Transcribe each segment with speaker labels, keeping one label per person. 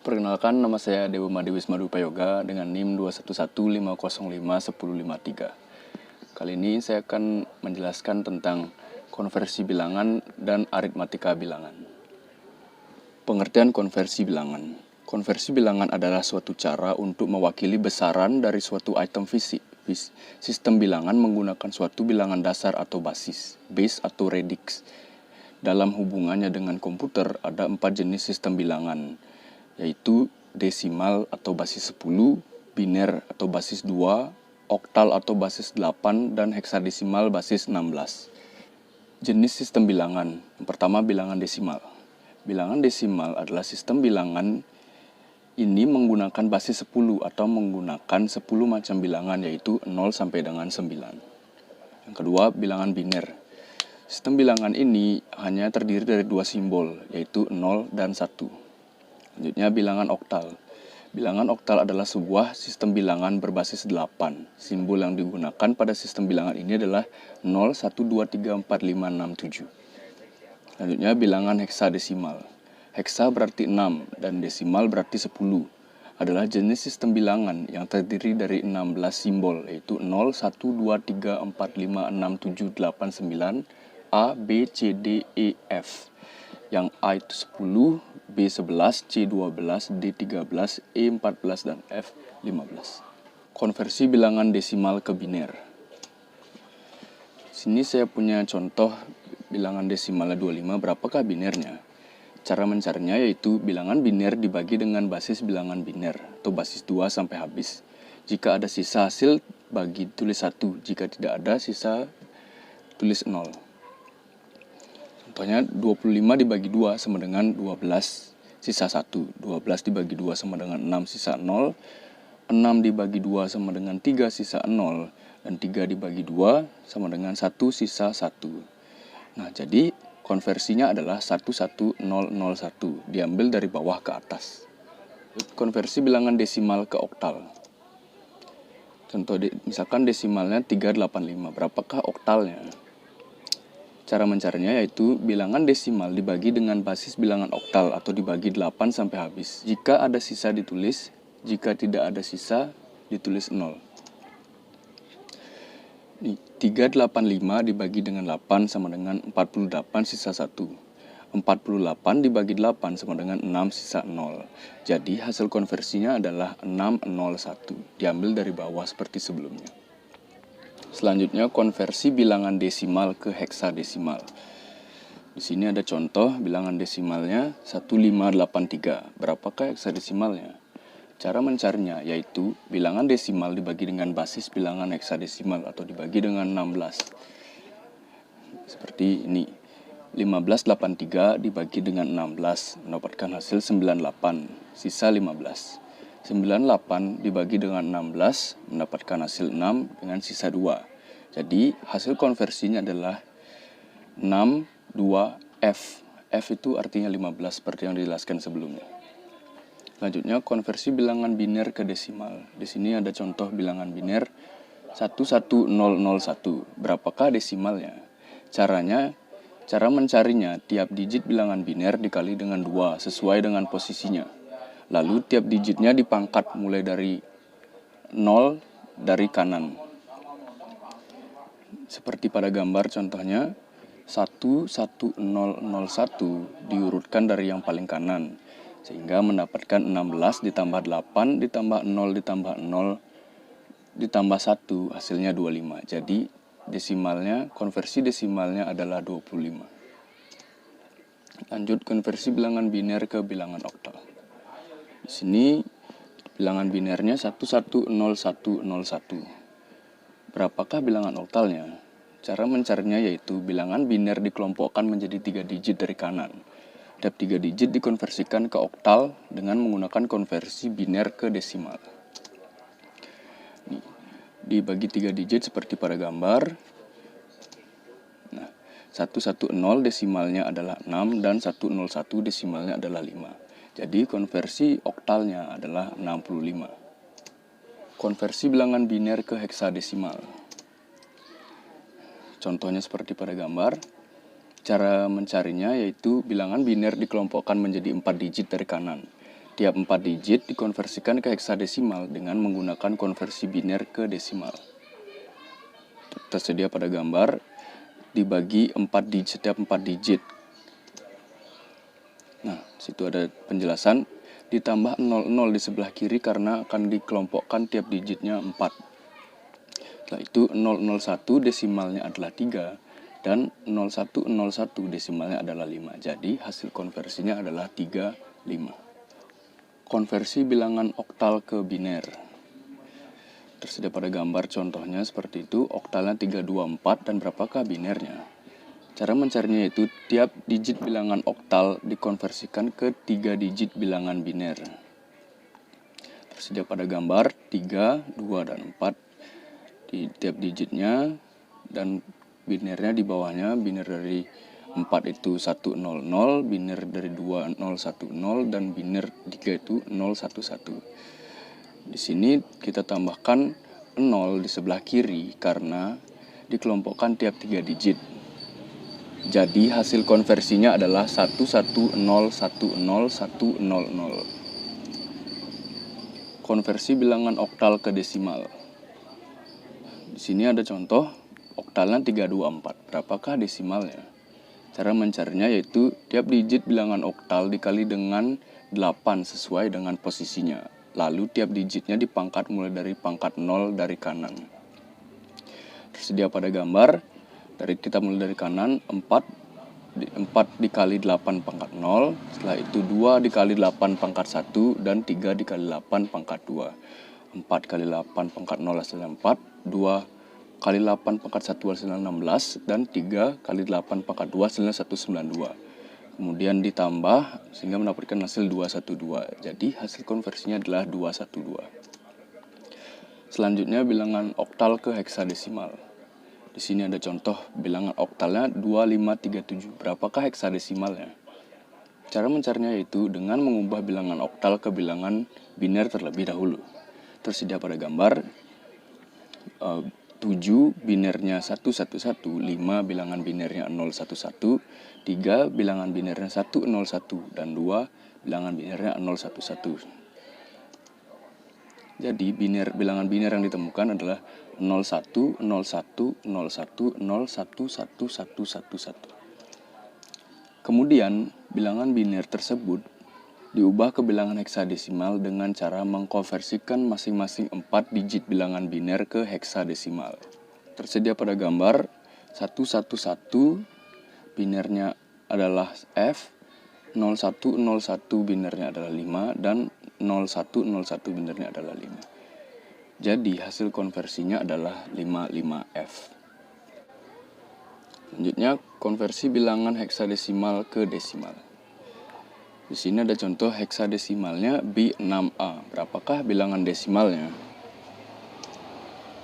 Speaker 1: Perkenalkan, nama saya Dewa Made Wisma Dupa Yoga dengan NIM 21150510553. Kali ini saya akan menjelaskan tentang konversi bilangan dan aritmatika bilangan. Pengertian konversi bilangan. Konversi bilangan adalah suatu cara untuk mewakili besaran dari suatu item fisik. Sistem bilangan menggunakan suatu bilangan dasar atau basis, base atau radix. Dalam hubungannya dengan komputer, ada 4 jenis sistem bilangan, yaitu desimal atau basis 10, biner atau basis 2, oktal atau basis 8, dan heksadesimal basis 16. Jenis sistem bilangan. Yang pertama, bilangan desimal. Bilangan desimal adalah sistem bilangan ini menggunakan basis 10 atau menggunakan 10 macam bilangan, yaitu 0 sampai dengan 9. Yang kedua, bilangan biner. Sistem bilangan ini hanya terdiri dari 2 simbol, yaitu 0 dan 1. Selanjutnya, bilangan oktal. Bilangan oktal adalah sebuah sistem bilangan berbasis 8. Simbol yang digunakan pada sistem bilangan ini adalah 0, 1, 2, 3, 4, 5, 6, 7. Selanjutnya, bilangan heksadesimal. Heksa berarti 6 dan desimal berarti 10. Adalah jenis sistem bilangan yang terdiri dari 16 simbol, yaitu 0, 1, 2, 3, 4, 5, 6, 7, 8, 9, A, B, C, D, E, F. Yang A itu 10, B 11, C 12, D 13, E 14, dan F 15. Konversi bilangan desimal ke biner. Sini saya punya contoh bilangan desimalnya 25, berapakah binernya? Cara mencarinya yaitu bilangan biner dibagi dengan basis bilangan biner atau basis 2 sampai habis. Jika ada sisa hasil, bagi tulis 1. Jika tidak ada sisa, tulis 0. Contohnya 25 dibagi 2 sama dengan 12 sisa 1. 12 dibagi 2 sama dengan 6 sisa 0. 6 dibagi 2 sama dengan 3 sisa 0. Dan 3 dibagi 2 sama dengan 1 sisa 1. Nah, jadi konversinya adalah 11001. Diambil dari bawah ke atas. Konversi bilangan desimal ke oktal. Contoh, misalkan desimalnya 385. Berapakah oktalnya? Cara mencarinya yaitu bilangan desimal dibagi dengan basis bilangan oktal atau dibagi 8 sampai habis. Jika ada sisa ditulis, jika tidak ada sisa ditulis 0. 385 dibagi dengan 8 sama dengan 48 sisa 1. 48 dibagi 8 sama dengan 6 sisa 0. Jadi hasil konversinya adalah 601. Diambil dari bawah seperti sebelumnya. Selanjutnya, konversi bilangan desimal ke heksadesimal. Di sini ada contoh bilangan desimalnya 1583. Berapakah heksadesimalnya? Cara mencarinya yaitu bilangan desimal dibagi dengan basis bilangan heksadesimal atau dibagi dengan 16. Seperti ini. 1583 dibagi dengan 16 mendapatkan hasil 98, sisa 15. 98 dibagi dengan 16 mendapatkan hasil 6 dengan sisa 2. Jadi hasil konversinya adalah 62F. F itu artinya 15 seperti yang dijelaskan sebelumnya. Selanjutnya, konversi bilangan biner ke desimal. Di sini ada contoh bilangan biner 11001. Berapakah desimalnya? Cara mencarinya, tiap digit bilangan biner dikali dengan 2 sesuai dengan posisinya. Lalu tiap digitnya dipangkat mulai dari 0 dari kanan. Seperti pada gambar contohnya, 11001 diurutkan dari yang paling kanan. Sehingga mendapatkan 16 ditambah 8 ditambah 0 ditambah 0 ditambah 1 hasilnya 25. Jadi desimalnya, konversi desimalnya adalah 25. Lanjut, konversi bilangan biner ke bilangan oktal. Di sini bilangan binernya 110101. Berapakah bilangan oktalnya? Cara mencarinya yaitu bilangan biner dikelompokkan menjadi 3 digit dari kanan. Tiap 3 digit dikonversikan ke oktal dengan menggunakan konversi biner ke desimal. Dibagi 3 digit seperti pada gambar. Nah, 110 desimalnya adalah 6 dan 101 desimalnya adalah 5. Jadi konversi oktalnya adalah 65. Konversi bilangan biner ke heksadesimal. Contohnya seperti pada gambar. Cara mencarinya yaitu bilangan biner dikelompokkan menjadi 4 digit dari kanan. tiap 4 digit dikonversikan ke heksadesimal dengan menggunakan konversi biner ke desimal. Tersedia pada gambar, dibagi 4 digit, setiap 4 digit. Nah, situ ada penjelasan, ditambah 00 di sebelah kiri karena akan dikelompokkan tiap digitnya 4. Setelah itu 001 desimalnya adalah 3 dan 0101 desimalnya adalah 5. Jadi hasil konversinya adalah 3, 5. Konversi bilangan oktal ke biner. Tersedia pada gambar contohnya seperti itu, oktalnya 324 dan berapakah binernya? Cara mencarinya yaitu tiap digit bilangan oktal dikonversikan ke 3 digit bilangan biner. Tersedia pada gambar 3, 2, dan 4 di tiap digitnya dan binernya di bawahnya. Biner dari 4 itu 100, biner dari 2 010 dan biner 3 itu 011. Di sini kita tambahkan 0 di sebelah kiri karena dikelompokkan tiap 3 digit. Jadi hasil konversinya adalah 110101000. Konversi bilangan oktal ke desimal. Di sini ada contoh, oktalnya 324. Berapakah desimalnya? Cara mencarinya yaitu tiap digit bilangan oktal dikali dengan 8 sesuai dengan posisinya. Lalu tiap digitnya dipangkat mulai dari pangkat 0 dari kanan. Tersedia pada gambar, kita mulai dari kanan, 4 dikali 8 pangkat 0, setelah itu 2 dikali 8 pangkat 1, dan 3 dikali 8 pangkat 2. 4 kali 8 pangkat 0 hasilnya 4, 2 kali 8 pangkat 1 hasilnya 16, dan 3 kali 8 pangkat 2 hasilnya 192. Kemudian ditambah sehingga mendapatkan hasil 212. Jadi hasil konversinya adalah 212. Selanjutnya bilangan oktal ke heksadesimal. Di sini ada contoh bilangan oktalnya 2537. Berapakah heksadesimalnya? Cara mencarinya yaitu dengan mengubah bilangan oktal ke bilangan biner terlebih dahulu. Tersedia pada gambar 7 binernya 111, 5 bilangan binernya 011, 3 bilangan binernya 101, dan 2 bilangan binernya 011. Jadi bilangan biner yang ditemukan adalah 01, 01, 01, 01, 1, 1, 1, 1. Kemudian bilangan biner tersebut diubah ke bilangan heksadesimal dengan cara mengkonversikan masing-masing 4 digit bilangan biner ke heksadesimal. Tersedia pada gambar 111 binernya adalah F, 0101 binernya adalah 5, dan 0101 binernya adalah 5. Jadi hasil konversinya adalah 55F. Selanjutnya konversi bilangan heksadesimal ke desimal. Di sini ada contoh heksadesimalnya B6A. Berapakah bilangan desimalnya?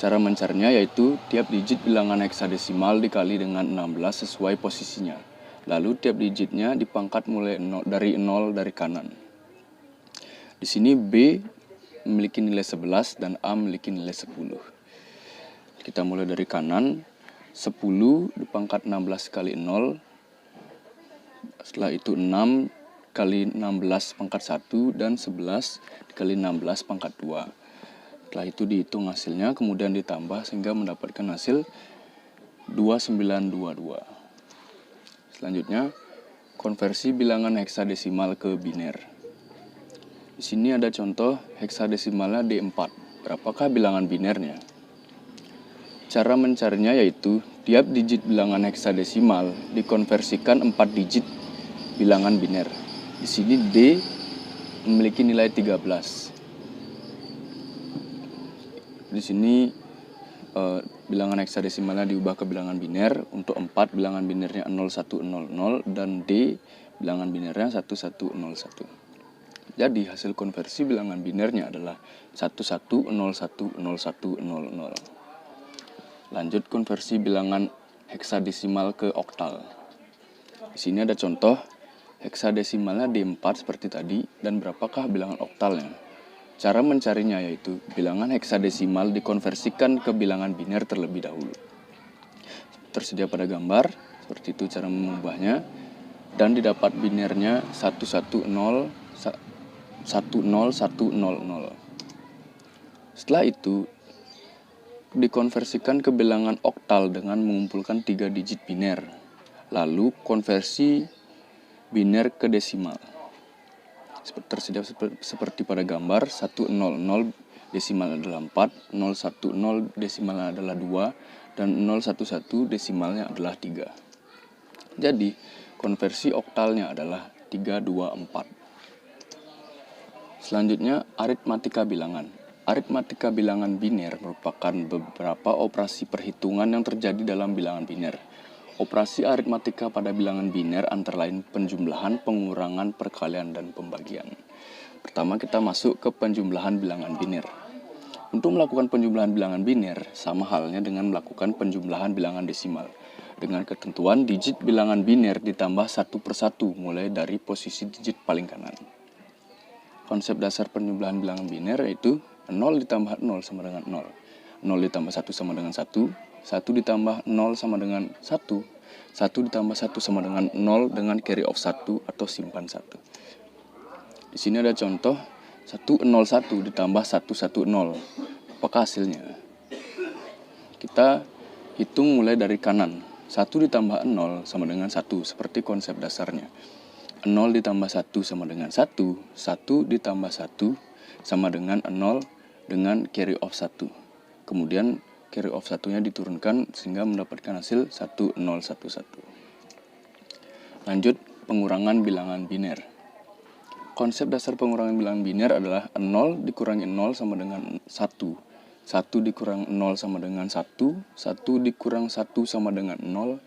Speaker 1: Cara mencarinya yaitu tiap digit bilangan heksadesimal dikali dengan 16 sesuai posisinya. Lalu tiap digitnya dipangkat mulai dari 0 dari kanan. Di sini B memiliki nilai 11 dan A memiliki nilai 10. Kita mulai dari kanan. 10 dipangkat 16 kali 0. Setelah itu 6 kali 16 pangkat 1 dan 11 dikali 16 pangkat 2. Setelah itu dihitung hasilnya, kemudian ditambah sehingga mendapatkan hasil 2922. Selanjutnya, konversi bilangan heksadesimal ke biner. Di sini ada contoh heksadesimalnya D4. Berapakah bilangan binernya? Cara mencarinya yaitu tiap digit bilangan heksadesimal dikonversikan 4 digit bilangan biner. Di sini D memiliki nilai 13. Di sini bilangan heksadesimalnya diubah ke bilangan biner. Untuk 4 bilangan binernya 0100 dan D bilangan binernya 1101. Jadi hasil konversi bilangan binernya adalah 11010100. Lanjut konversi bilangan heksadesimal ke oktal. Di sini ada contoh heksadesimalnya D4 seperti tadi, dan berapakah bilangan oktalnya? Cara mencarinya yaitu bilangan heksadesimal dikonversikan ke bilangan biner terlebih dahulu. Tersedia pada gambar, seperti itu cara mengubahnya, dan didapat binernya 110, 10100. Setelah itu dikonversikan ke bilangan oktal dengan mengumpulkan 3 digit biner. Lalu konversi biner ke desimal. Tersedia seperti pada gambar, 100 desimalnya adalah 4, 010 desimalnya adalah 2, dan 011 desimalnya adalah 3. Jadi, konversi oktalnya adalah 324. Selanjutnya, aritmatika bilangan. Aritmatika bilangan biner merupakan beberapa operasi perhitungan yang terjadi dalam bilangan biner. Operasi aritmatika pada bilangan biner antara lain penjumlahan, pengurangan, perkalian, dan pembagian. Pertama kita masuk ke penjumlahan bilangan biner. Untuk melakukan penjumlahan bilangan biner, sama halnya dengan melakukan penjumlahan bilangan desimal. Dengan ketentuan digit bilangan biner ditambah satu persatu mulai dari posisi digit paling kanan. Konsep dasar penjumlahan bilangan biner yaitu 0 ditambah 0 sama dengan 0. 0 ditambah 1 sama dengan 1. 1 ditambah 0 sama dengan 1. 1 ditambah 1 sama dengan 0 dengan carry of 1 atau simpan 1. Di sini ada contoh 101 ditambah 110. Apakah hasilnya? Kita hitung mulai dari kanan. 1 ditambah 0 sama dengan 1 seperti konsep dasarnya. 0 ditambah 1 sama dengan 1. 1 ditambah 1 sama dengan 0 dengan carry of 1. Kemudian carry of satunya diturunkan sehingga mendapatkan hasil 1011. Lanjut, pengurangan bilangan biner. Konsep dasar pengurangan bilangan biner adalah 0 dikurangi 0 sama dengan 1. 1 dikurang 0 sama dengan 1. 1 dikurang 1 sama dengan 0.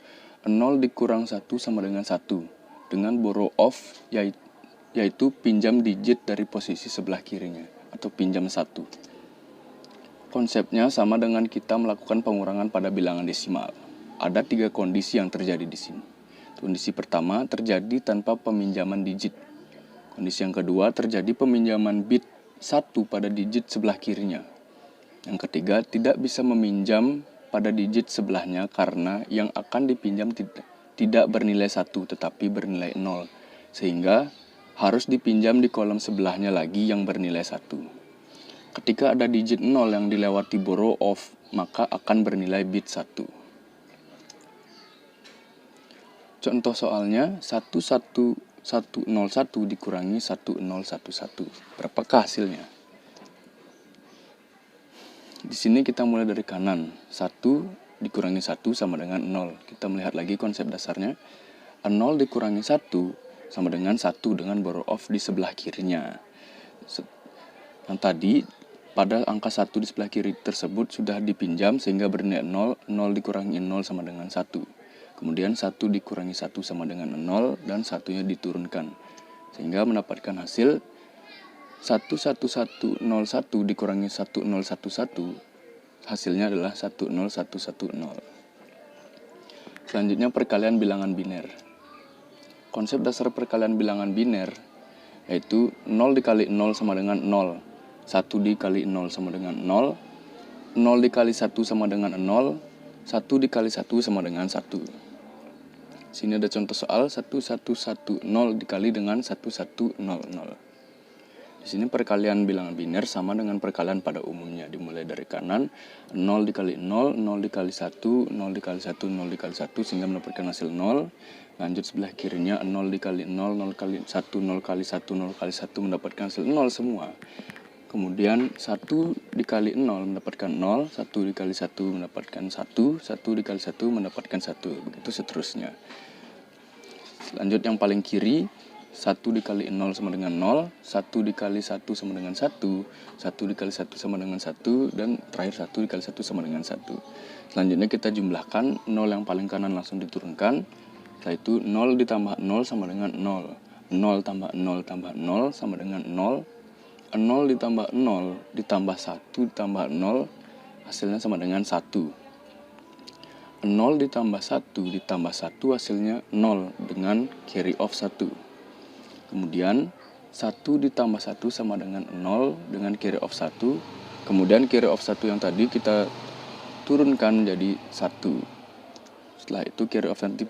Speaker 1: 0 dikurang 1 sama dengan 1. Dengan borrow off, yaitu pinjam digit dari posisi sebelah kirinya atau pinjam 1. Konsepnya sama dengan kita melakukan pengurangan pada bilangan desimal. Ada 3 kondisi yang terjadi di sini. Kondisi pertama terjadi tanpa peminjaman digit. Kondisi yang kedua terjadi peminjaman bit 1 pada digit sebelah kirinya. Yang ketiga tidak bisa meminjam pada digit sebelahnya karena yang akan dipinjam tidak bernilai 1 tetapi bernilai 0. Sehingga harus dipinjam di kolom sebelahnya lagi yang bernilai 1. Ketika ada digit 0 yang dilewati borrow off, maka akan bernilai bit 1. Contoh soalnya 11101 dikurangi 1011. Berapakah hasilnya? Di sini kita mulai dari kanan. 1 dikurangi 1 sama dengan 0. Kita melihat lagi konsep dasarnya. 0 dikurangi 1 sama dengan 1 dengan borrow off di sebelah kirinya. Yang tadi pada angka 1 di sebelah kiri tersebut sudah dipinjam sehingga bernilai 0. 0 dikurangi 0 sama dengan 1. Kemudian 1 dikurangi 1 sama dengan 0 dan satunya diturunkan. Sehingga mendapatkan hasil 11101 dikurangi 1011. Hasilnya adalah 10110. Selanjutnya perkalian bilangan biner. Konsep dasar perkalian bilangan biner yaitu 0 dikali 0 sama dengan 0. 1 dikali 0 sama dengan 0. 0 dikali 1 sama dengan 0. 1 dikali 1 sama dengan 1. Sini ada contoh soal 1110 dikali dengan 1100. Di sini perkalian bilangan biner sama dengan perkalian pada umumnya. Dimulai dari kanan 0 dikali 0, 0 dikali 1, 0 dikali 1, 0 dikali 1 sehingga mendapatkan hasil 0. Lanjut sebelah kirinya 0 dikali 0, 0 kali 1, 0 kali 1, 0 kali 1 mendapatkan hasil 0 semua. Kemudian 1 dikali 0 mendapatkan 0, 1 dikali 1 mendapatkan 1, 1 dikali 1 mendapatkan 1, begitu seterusnya. Lanjut yang paling kiri, 1 dikali 0 sama dengan 0, 1 dikali 1 sama dengan 1, 1 dikali 1 sama dengan 1, dan terakhir 1 dikali 1 sama dengan 1. Selanjutnya kita jumlahkan, 0 yang paling kanan langsung diturunkan, setelah itu 0 ditambah 0 sama dengan 0, 0 tambah 0 tambah 0 sama dengan 0, 0 ditambah 0 ditambah 1 ditambah 0 hasilnya sama dengan 1. 0 ditambah 1 ditambah 1 hasilnya 0 dengan carry of 1. Kemudian 1 ditambah 1 sama dengan 0 dengan carry of 1. Kemudian carry of 1 yang tadi kita turunkan jadi 1. Setelah itu carry of nanti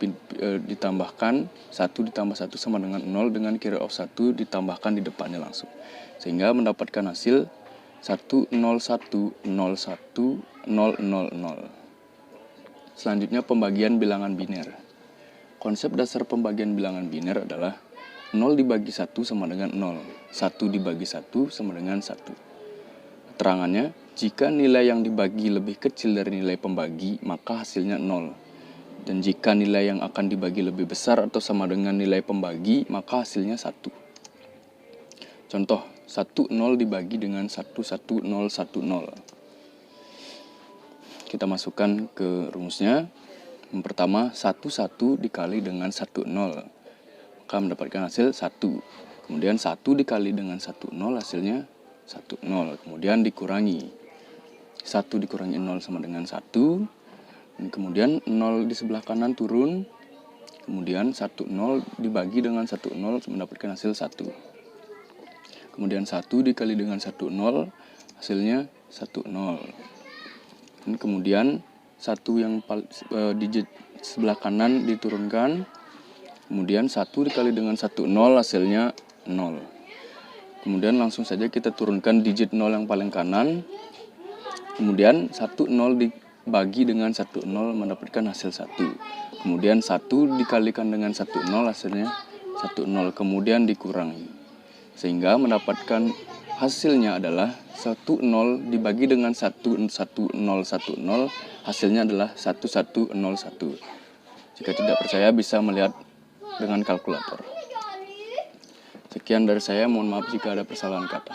Speaker 1: ditambahkan 1 ditambah 1 sama dengan 0 dengan carry of 1 ditambahkan di depannya langsung. Sehingga mendapatkan hasil 10101 000. Selanjutnya pembagian bilangan biner. Konsep dasar pembagian bilangan biner adalah 0 dibagi 1 sama dengan 0. 1 dibagi 1 sama dengan 1. Keterangannya, jika nilai yang dibagi lebih kecil dari nilai pembagi, maka hasilnya 0. Dan jika nilai yang akan dibagi lebih besar atau sama dengan nilai pembagi, maka hasilnya 1. Contoh, 10 dibagi dengan 11010. Kita masukkan ke rumusnya. Yang pertama, 11 dikali dengan 10, maka mendapatkan hasil 1. Kemudian 1 dikali dengan 10 hasilnya 10. Kemudian dikurangi. 1 dikurangi 0 sama dengan 1. Dan kemudian 0 di sebelah kanan turun. Kemudian 10 dibagi dengan 10 mendapatkan hasil 1. Kemudian 1 dikali dengan 10 hasilnya 10. Dan kemudian 1 yang digit sebelah kanan diturunkan. Kemudian 1 dikali dengan 10 hasilnya 0. Kemudian langsung saja kita turunkan digit 0 yang paling kanan. Kemudian 10 dibagi dengan 10 mendapatkan hasil 1. Kemudian 1 dikalikan dengan 10 hasilnya 10. Kemudian dikurangi. Sehingga mendapatkan hasilnya adalah 10 dibagi dengan 1010 hasilnya adalah 1101. Jika tidak percaya bisa melihat dengan kalkulator. Sekian dari saya, mohon maaf jika ada kesalahan kata.